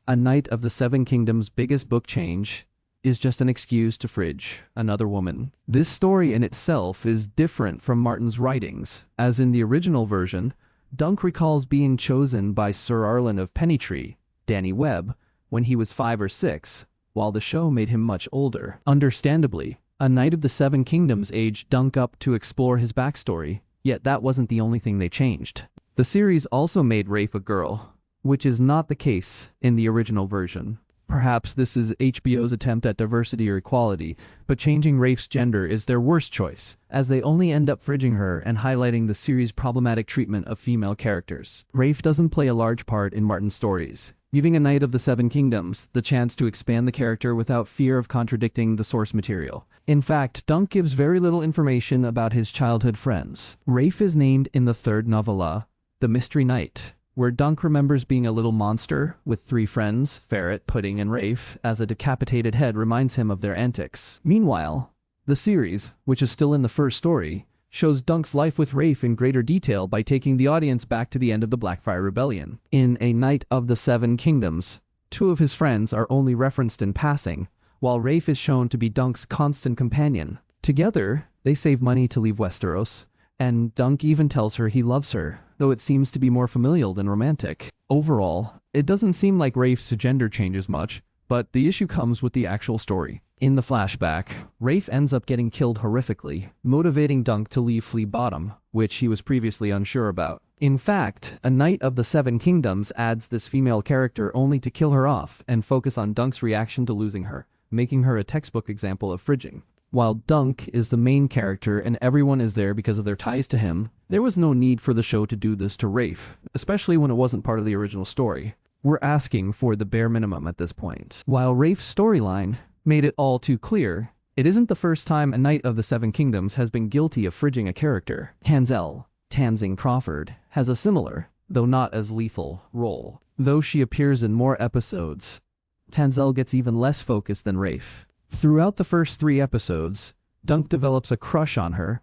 A Knight of the Seven Kingdoms' biggest book change is just an excuse to fridge another woman. This story in itself is different from Martin's writings, as in the original version, Dunk recalls being chosen by Sir Arlen of Pennytree, Danny Webb, when he was 5 or 6, while the show made him much older. Understandably, A Knight of the Seven Kingdoms aged Dunk up to explore his backstory, yet that wasn't the only thing they changed. The series also made Rafe a girl, which is not the case in the original version. Perhaps this is HBO's attempt at diversity or equality, but changing Rafe's gender is their worst choice, as they only end up fridging her and highlighting the series' problematic treatment of female characters. Rafe doesn't play a large part in Martin's stories, giving A Knight of the Seven Kingdoms the chance to expand the character without fear of contradicting the source material. In fact, Dunk gives very little information about his childhood friends. Rafe is named in the third novella, The Mystery Knight, where Dunk remembers being a little monster with 3 friends, Ferret, Pudding, and Rafe, as a decapitated head reminds him of their antics. Meanwhile, the series, which is still in the first story, shows Dunk's life with Rafe in greater detail by taking the audience back to the end of the Blackfire Rebellion. In A Knight of the Seven Kingdoms, 2 of his friends are only referenced in passing, while Rafe is shown to be Dunk's constant companion. Together, they save money to leave Westeros, and Dunk even tells her he loves her, though it seems to be more familial than romantic. Overall, it doesn't seem like Rafe's gender changes much, but the issue comes with the actual story. In the flashback, Rafe ends up getting killed horrifically, motivating Dunk to leave Flea Bottom, which he was previously unsure about. In fact, A Knight of the Seven Kingdoms adds this female character only to kill her off and focus on Dunk's reaction to losing her, making her a textbook example of fridging. While Dunk is the main character and everyone is there because of their ties to him, there was no need for the show to do this to Rafe, especially when it wasn't part of the original story. We're asking for the bare minimum at this point. While Rafe's storyline made it all too clear, it isn't the first time A Knight of the Seven Kingdoms has been guilty of fridging a character. Tanselle, Tanzing Crawford, has a similar, though not as lethal, role. Though she appears in more episodes, Tanselle gets even less focus than Rafe. Throughout the first 3 episodes, Dunk develops a crush on her,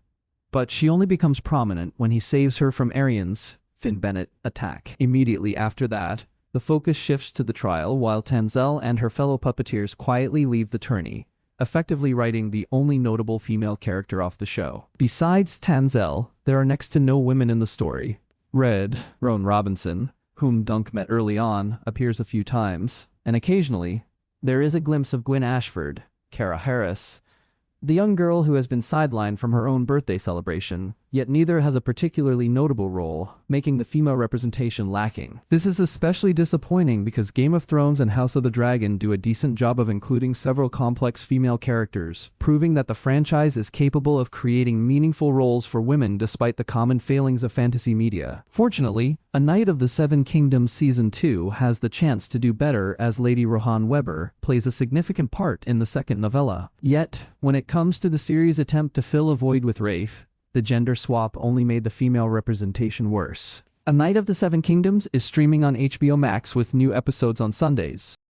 but she only becomes prominent when he saves her from Arianne's, Finn Bennett, attack. Immediately after that, the focus shifts to the trial while Tanselle and her fellow puppeteers quietly leave the tourney, effectively writing the only notable female character off the show. Besides Tanselle, there are next to no women in the story. Red, Roan Robinson, whom Dunk met early on, appears a few times, and occasionally, there is a glimpse of Gwyn Ashford, Kara Harris, the young girl who has been sidelined from her own birthday celebration, yet neither has a particularly notable role, making the female representation lacking. This is especially disappointing because Game of Thrones and House of the Dragon do a decent job of including several complex female characters, proving that the franchise is capable of creating meaningful roles for women despite the common failings of fantasy media. Fortunately, A Knight of the Seven Kingdoms Season 2 has the chance to do better as Lady Rohan Weber plays a significant part in the second novella. Yet, when it comes to the series' attempt to fill a void with Rafe, the gender swap only made the female representation worse. A Knight of the Seven Kingdoms is streaming on HBO Max with new episodes on Sundays.